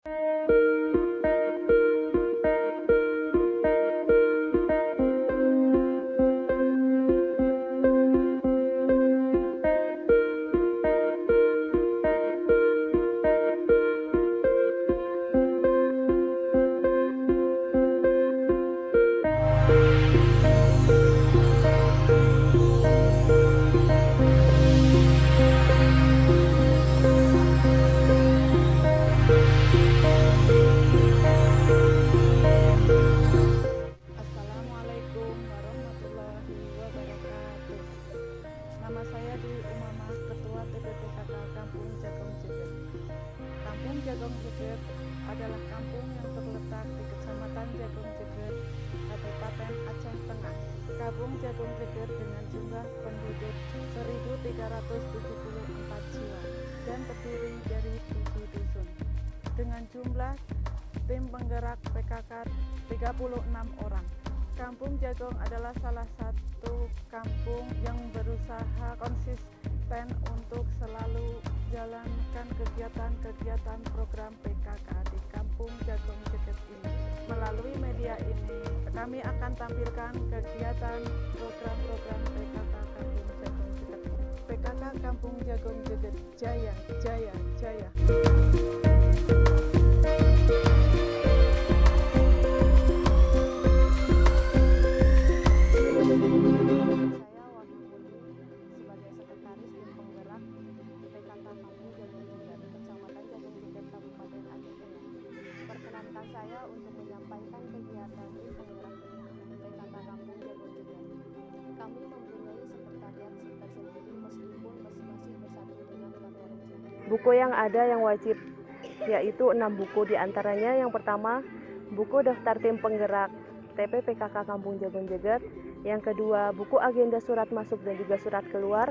Assalamualaikum warahmatullahi wabarakatuh. Nama saya Dwi Umamah, Ketua TPPKK Kampung Jagong Jeget. Kampung Jagong Jeget adalah kampung yang terletak di Kecamatan Jagong Jeget, Kabupaten Aceh Tengah. Kampung Jagong Jeget dengan jumlah penduduk 1.374 jiwa dan terdiri dari 7 dusun. Dengan jumlah tim penggerak PKK 36 orang. Kampung Jagong adalah salah satu kampung yang berusaha konsisten untuk selalu jalankan kegiatan-kegiatan program PKK di Kampung Jagong Jeget ini. Melalui media ini, kami akan tampilkan kegiatan program-program PKK Kampung Jagong Jeget. PKK Kampung Jagong Jeget, jaya, jaya, jaya. Saya untuk menyampaikan kegiatan di penggerak PKK Kampung Jagong Jeget. Kami mempunyai sekretariat tersendiri meskipun masing-masing bersatu dengan kantor. Buku yang ada yang wajib yaitu 6 buku, diantaranya yang pertama buku daftar tim penggerak TPPKK Kampung Jagong Jeget, yang kedua buku agenda surat masuk dan juga surat keluar,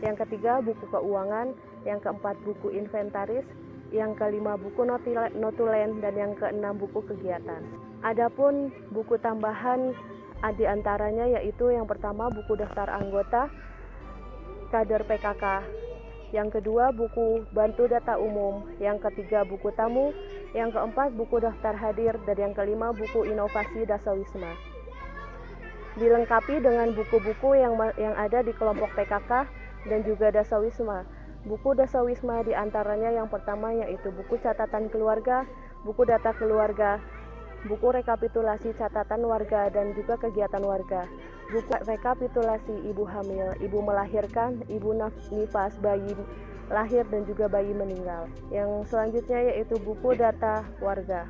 yang ketiga buku keuangan, yang keempat buku inventaris, yang kelima buku notulen, dan yang keenam buku kegiatan. Adapun buku tambahan di antaranya yaitu yang pertama buku daftar anggota kader PKK, yang kedua buku bantu data umum, yang ketiga buku tamu, yang keempat buku daftar hadir, dan yang kelima buku inovasi dasawisma. Dilengkapi dengan buku-buku yang ada di kelompok PKK dan juga dasawisma. Buku dasawisma diantaranya yang pertama yaitu buku catatan keluarga, buku data keluarga, buku rekapitulasi catatan warga dan juga kegiatan warga, buku rekapitulasi ibu hamil, ibu melahirkan, ibu nifas, bayi lahir dan juga bayi meninggal. Yang selanjutnya yaitu buku data warga.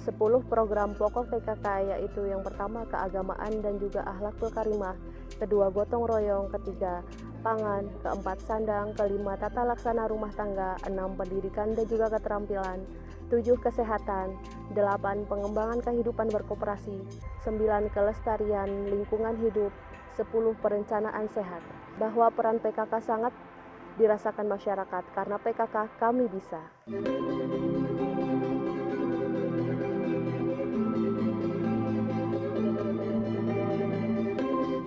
10 program pokok PKK yaitu yang pertama keagamaan dan juga akhlakul karimah, kedua gotong royong, ketiga pangan, keempat sandang, kelima tata laksana rumah tangga, 6 pendidikan dan juga keterampilan, 7 kesehatan, 8 pengembangan kehidupan berkoperasi, 9 kelestarian lingkungan hidup, 10 perencanaan sehat. Bahwa peran PKK sangat dirasakan masyarakat karena PKK kami bisa.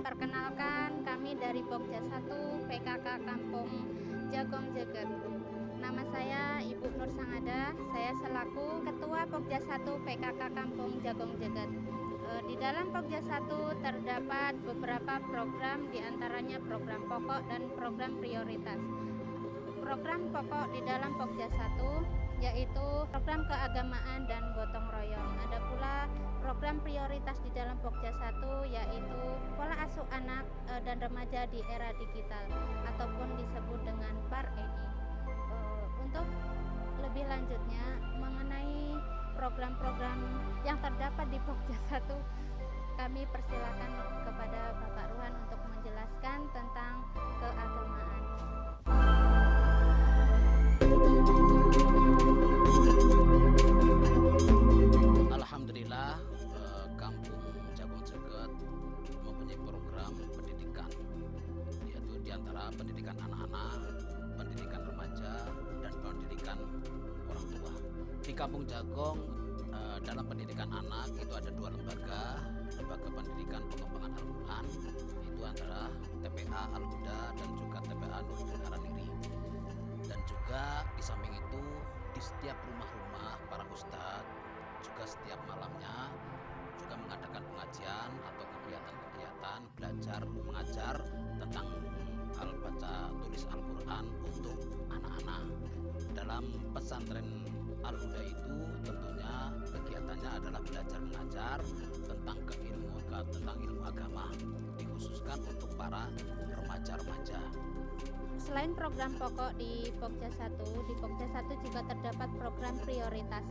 Perkenalkan, kami dari Pokja 1 PKK Kampung Jagong Jeget. Nama saya Ibu Nur Sangada, saya selaku Ketua Pokja 1 PKK Kampung Jagong Jeget. Di dalam Pokja 1 terdapat beberapa program, diantaranya program pokok dan program prioritas. Program pokok di dalam Pokja 1 yaitu program keagamaan dan gotong royong. Ada pula program prioritas di dalam Pokja 1 yaitu pola asuh anak dan remaja di era digital ataupun disebut dengan PAR-ENI. Untuk lebih lanjutnya mengenai program-program yang terdapat di Pokja 1, kami persilakan kepada Bapak Ruhan untuk menjelaskan tentang keagamaan. Alhamdulillah, Kampung Jagong Jeget mempunyai program pendidikan, yaitu diantara pendidikan anak-anak, pendidikan remaja, dan pendidikan orang tua. Di Kampung Jagong, dalam pendidikan anak itu ada 2 lembaga pendidikan pengembangan Al-Quran, itu antara TPA Al-Huda dan juga TPA Nurul Haraniri. Dan juga di samping itu di setiap rumah-rumah para ustadz setiap malamnya juga mengadakan pengajian atau kegiatan-kegiatan belajar mengajar tentang hal baca tulis Al-Quran untuk anak-anak. Dalam pesantren Al-Huda itu tentunya kegiatannya adalah belajar mengajar tentang ilmu agama, dikhususkan untuk para remaja-remaja. Selain program pokok di Pokja 1 juga terdapat program prioritas,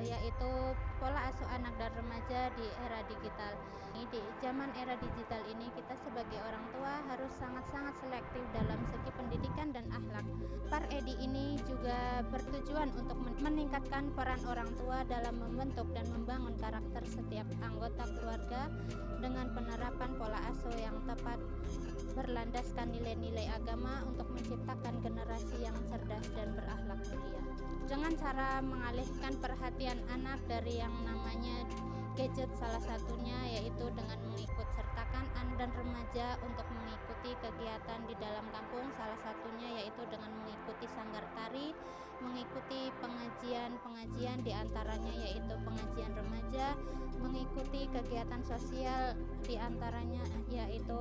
yaitu pola asuh anak dan remaja di era digital. Di zaman era digital ini, kita sebagai orang tua harus sangat-sangat selektif dalam segi pendidikan dan akhlak. Par Edi ini juga bertujuan untuk meningkatkan peran orang tua dalam membentuk dan membangun karakter setiap anggota keluarga dengan penerapan pola asuh yang tepat berlandaskan nilai-nilai agama untuk menciptakan generasi yang cerdas dan berakhlak mulia. Dengan cara mengalihkan perhatian anak dari yang namanya gadget, salah satunya yaitu dengan mengikut sertakan anak dan remaja untuk mengikuti kegiatan di dalam kampung, salah satunya yaitu dengan mengikuti sanggar tari, mengikuti pengajian diantaranya yaitu pengajian remaja, mengikuti kegiatan sosial diantaranya yaitu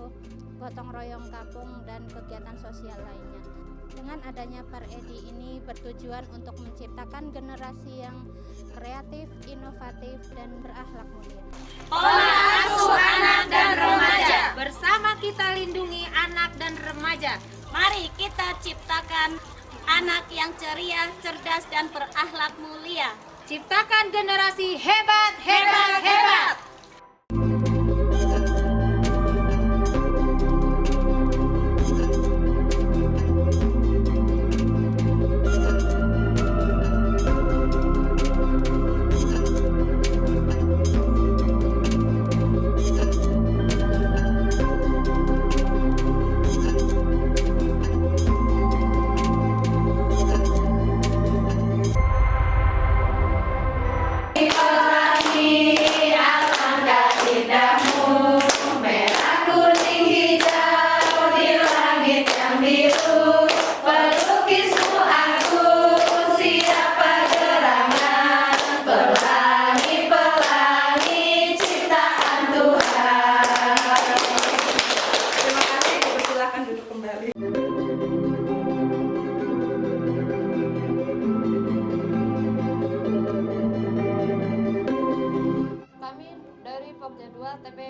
gotong royong kampung dan kegiatan sosial lainnya. Dengan adanya Par Edi ini bertujuan untuk menciptakan generasi yang kreatif, inovatif, dan berakhlak mulia. Pola asuh anak dan remaja. Bersama kita lindungi anak dan remaja. Mari kita ciptakan anak yang ceria, cerdas, dan berakhlak mulia. Ciptakan generasi hebat, hebat, hebat.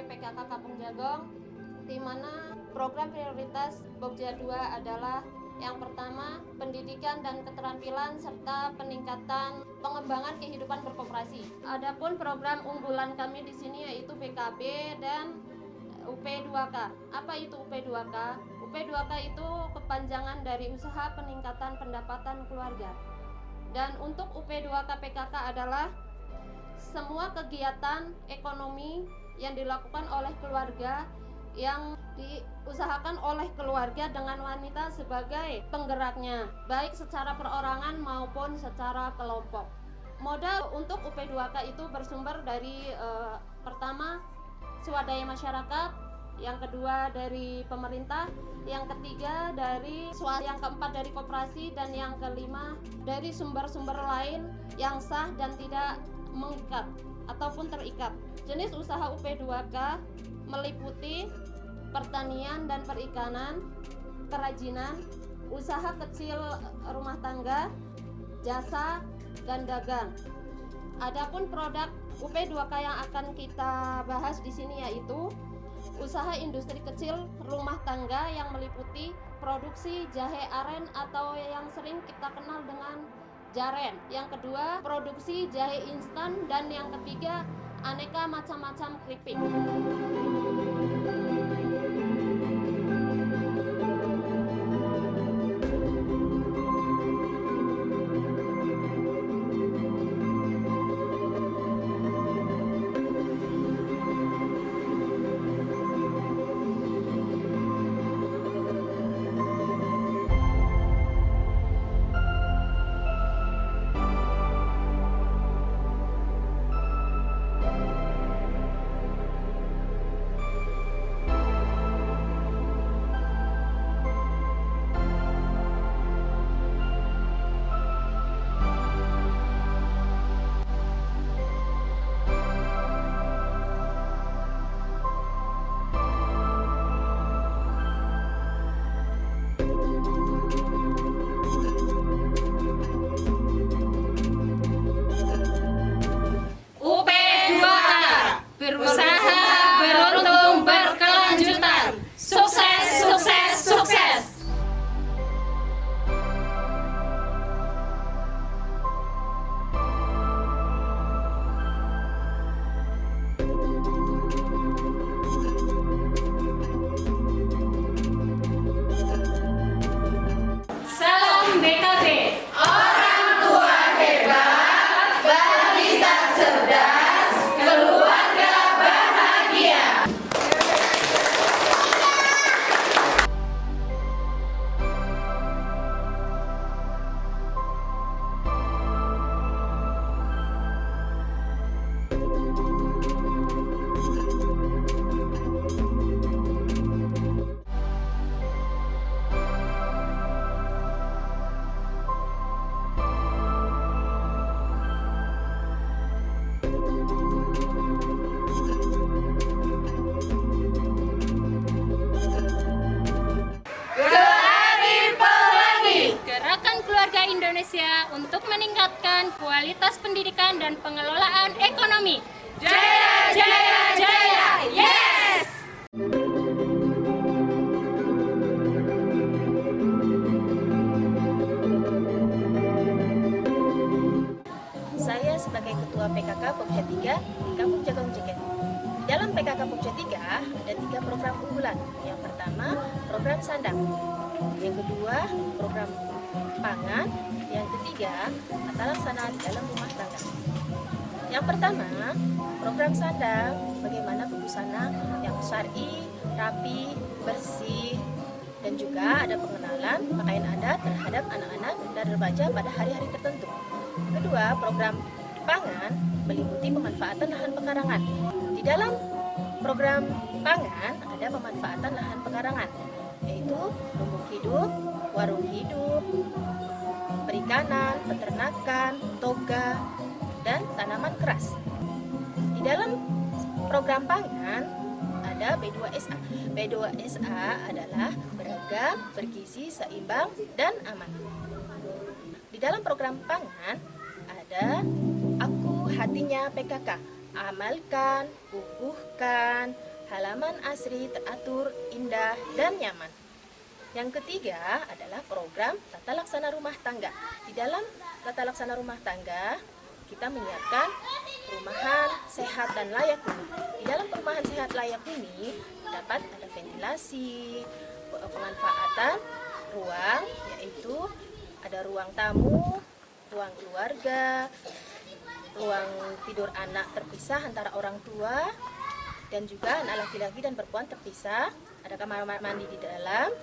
PKK Kampung Jagong, di mana program prioritas Pokja 2 adalah yang pertama, pendidikan dan keterampilan serta peningkatan pengembangan kehidupan berkoperasi. Adapun program unggulan kami di sini yaitu PKB dan UP2K. Apa itu UP2K? UP2K itu kepanjangan dari usaha peningkatan pendapatan keluarga. Dan untuk UP2K PKK adalah semua kegiatan ekonomi yang dilakukan oleh keluarga, yang diusahakan oleh keluarga dengan wanita sebagai penggeraknya, baik secara perorangan maupun secara kelompok. Modal untuk UP2K itu bersumber dari pertama swadaya masyarakat, yang kedua dari pemerintah, yang ketiga dari swasta, yang keempat dari koperasi, dan yang kelima dari sumber-sumber lain yang sah dan tidak mengikat ataupun terikat. Jenis usaha UP2K meliputi pertanian dan perikanan, kerajinan, usaha kecil rumah tangga, jasa, dan dagang. Adapun produk UP2K yang akan kita bahas di sini yaitu usaha industri kecil rumah tangga yang meliputi produksi jahe aren atau yang sering kita kenal dengan jaren. Yang kedua, produksi jahe instan, dan yang ketiga, aneka macam-macam keripik. Indonesia untuk meningkatkan kualitas pendidikan dan pengelolaan ekonomi. Jaya, jaya, jaya, yes! Saya sebagai Ketua PKK Pokja 3 di Kampung Jagong Jeket. Di dalam PKK Pokja 3 ada 3 program unggulan. Yang pertama, program sandang. Yang kedua, program pangan. Yang ketiga, tata laksana di dalam rumah tangga. Yang pertama, program sandang, bagaimana busana yang syar'i, rapi, bersih, dan juga ada pengenalan pakaian adat terhadap anak-anak dan remaja pada hari-hari tertentu. Kedua, program pangan meliputi pemanfaatan lahan pekarangan. Di dalam program pangan ada pemanfaatan lahan pekarangan, yaitu lumbung hidup, warung hidup, perikanan, peternakan, toga, dan tanaman keras. Di dalam program pangan ada B2SA. B2SA adalah beragam, bergizi, seimbang, dan aman. Di dalam program pangan ada Aku Hatinya PKK. Amalkan, kukuhkan, halaman asri teratur, indah, dan nyaman. Yang ketiga adalah program tata laksana rumah tangga. Di dalam tata laksana rumah tangga, kita menyiapkan perumahan sehat dan layak huni. Di dalam perumahan sehat layak huni dapat ada ventilasi, pemanfaatan ruang, yaitu ada ruang tamu, ruang keluarga, ruang tidur anak terpisah antara orang tua, dan juga anak laki-laki dan perempuan terpisah. Ada kamar mandi di dalam,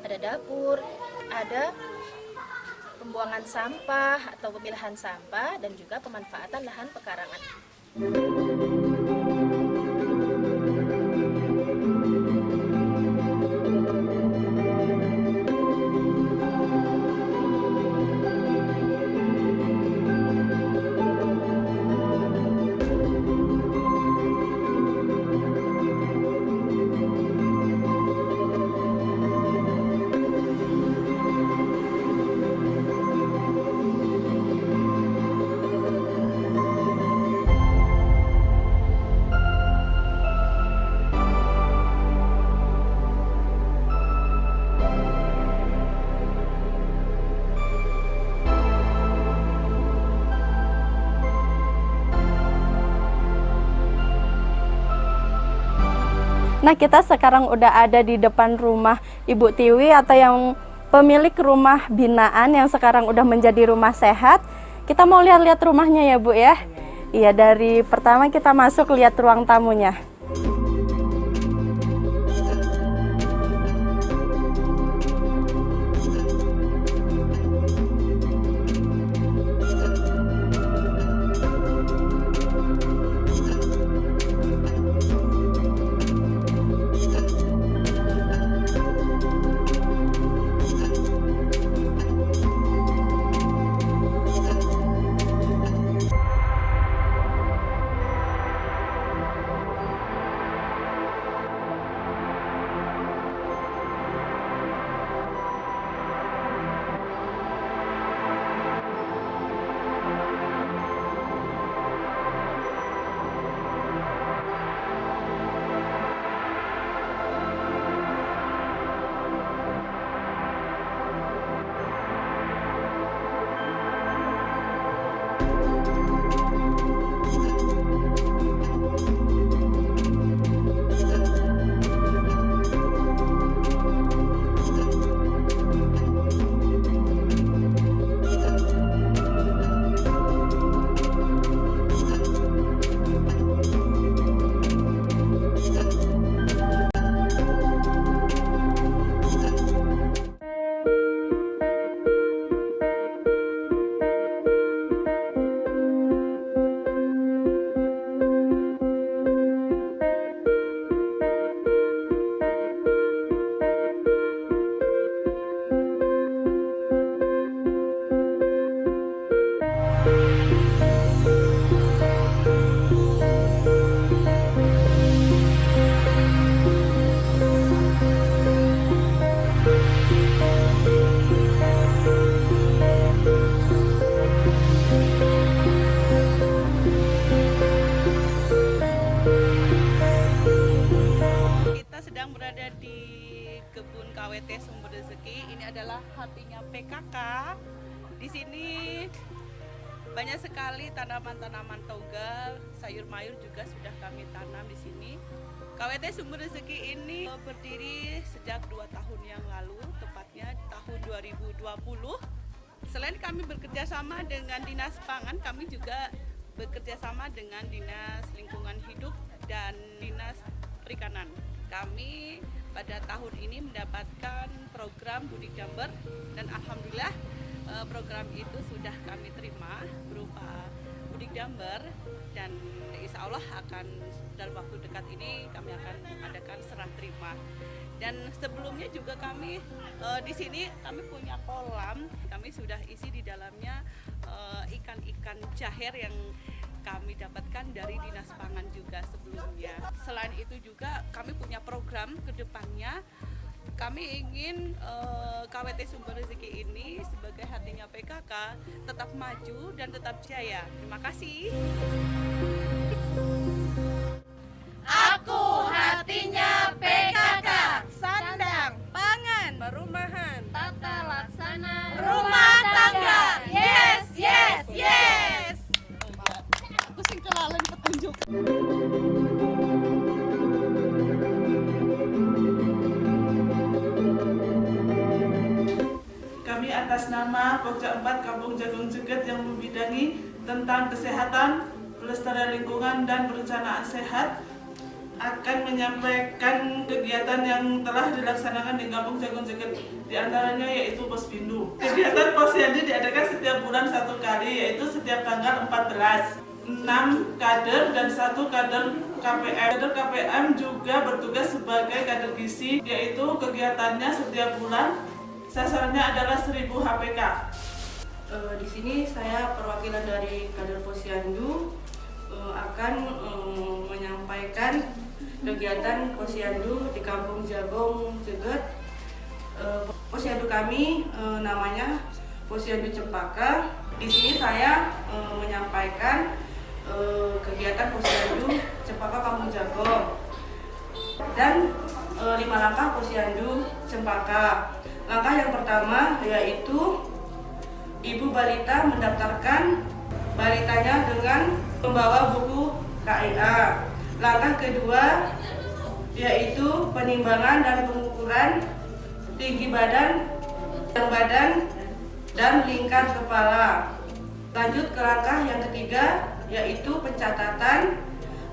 ada dapur, ada pembuangan sampah atau pemilahan sampah, dan juga pemanfaatan lahan pekarangan. Nah, kita sekarang udah ada di depan rumah Ibu Tiwi atau yang pemilik rumah binaan yang sekarang udah menjadi rumah sehat. Kita mau lihat-lihat rumahnya ya, Bu ya? Iya, dari pertama kita masuk lihat ruang tamunya. berada di kebun KWT Sumber Rezeki. Ini adalah hatinya PKK. Di sini banyak sekali tanaman-tanaman toga, sayur mayur juga sudah kami tanam di sini. KWT Sumber Rezeki ini berdiri sejak 2 tahun yang lalu, tepatnya tahun 2020. Selain kami bekerja sama dengan Dinas Pangan, kami juga bekerja sama dengan Dinas Lingkungan Hidup dan Dinas Perikanan. Kami pada tahun ini mendapatkan program Mudik Jember dan alhamdulillah program itu sudah kami terima berupa Mudik Jember, dan insya Allah akan dalam waktu dekat ini kami akan mengadakan serah terima. Dan sebelumnya juga kami di sini kami punya kolam, kami sudah isi di dalamnya ikan-ikan jaher yang kami dapatkan dari Dinas Pangan juga sebelumnya. Selain itu juga kami punya program ke depannya. Kami ingin KWT Sumber Rezeki ini sebagai hatinya PKK tetap maju dan tetap jaya. Terima kasih. Aku hatinya PKK. Sandang, pangan, perumahan, Tata laksana rumah tangga. Yes, yes, yes. Aku sing kelalen petunjuk. Kami atas nama Pokja 4 Kampung Jagung Jeget yang membidangi tentang kesehatan, pelestarian lingkungan dan perencanaan sehat akan menyampaikan kegiatan yang telah dilaksanakan di Kampung Jagung Jeget. Di antaranya yaitu Posbindu. Kegiatan Posyandu diadakan setiap bulan 1 kali, yaitu setiap tanggal 14. 6 kader dan 1 kader KPM. Kader KPM juga bertugas sebagai kader gizi, yaitu kegiatannya setiap bulan. Sasarannya adalah 1000 HPK. Di sini saya perwakilan dari kader Posyandu akan menyampaikan kegiatan Posyandu di Kampung Jagung Jeget. Posyandu kami namanya Posyandu Cempaka. Di sini saya menyampaikan kegiatan Posyandu Cempaka Kampung Jagung dan 5 langkah Posyandu Cempaka. Langkah yang pertama yaitu ibu balita mendaftarkan balitanya dengan membawa buku KIA. Langkah kedua yaitu penimbangan dan pengukuran tinggi badan, dan lingkar kepala. Lanjut ke langkah yang ketiga yaitu pencatatan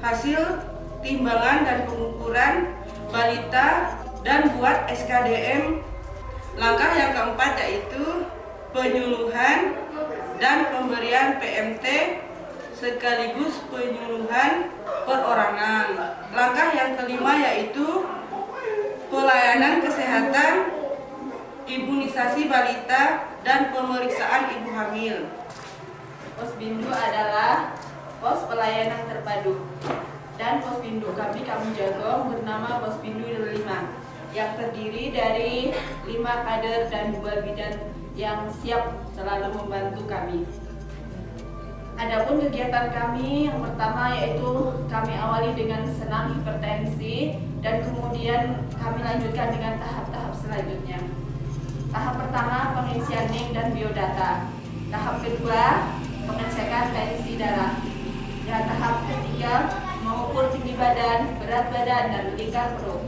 hasil timbangan dan pengukuran balita dan buat SKDM. Langkah yang keempat yaitu penyuluhan dan pemberian PMT sekaligus penyuluhan perorangan. Langkah yang kelima yaitu pelayanan kesehatan, imunisasi balita, dan pemeriksaan ibu hamil. Posbindu adalah pos pelayanan terpadu, dan Posbindu kami Kampung Jagung bernama Posbindu 5 yang terdiri dari 5 kader dan 2 bidan yang siap selalu membantu kami. Adapun kegiatan kami yang pertama yaitu kami awali dengan senam hipertensi dan kemudian kami lanjutkan dengan tahap-tahap selanjutnya. Tahap pertama pengisian NIK dan biodata. Tahap kedua pengecekan tensi darah. Dan tahap ketiga mengukur tinggi badan, berat badan, dan lingkar perut.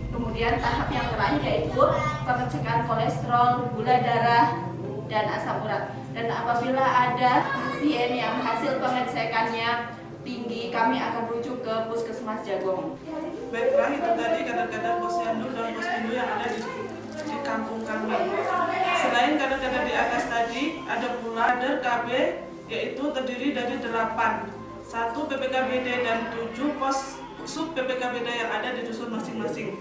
Kemudian tahap yang terakhir yaitu pengecekan kolesterol, gula darah, dan asam urat. Dan apabila ada pasien yang hasil pengecekannya tinggi, kami akan rujuk ke Puskesmas Jagung. Baiklah, itu tadi kader-kader Posyandu dan Posbindu yang ada di kampung kami. Selain kader-kader di atas tadi, ada pula kader KB, yaitu terdiri dari 8, 1 PPKBD dan 7 pos sub PPKBD yang ada di dusun masing-masing.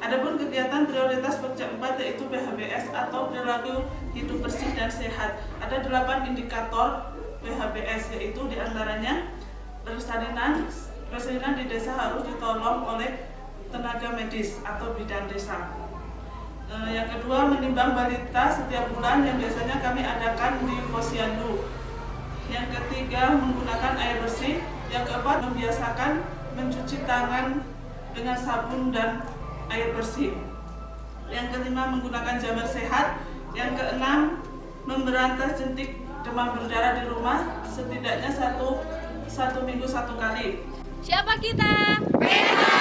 Adapun kegiatan prioritas Pokja 4 yaitu PHBS atau perilaku hidup bersih dan sehat. Ada 8 indikator PHBS, yaitu diantaranya persalinan di desa harus ditolong oleh tenaga medis atau bidan desa. Yang kedua, menimbang balita setiap bulan yang biasanya kami adakan di Posyandu. Yang ketiga, menggunakan air bersih. Yang keempat, membiasakan mencuci tangan dengan sabun dan air bersih. Yang kelima, menggunakan jamur sehat. Yang keenam, memberantas jentik demam berdarah di rumah setidaknya satu minggu 1 kali. Siapa kita? PH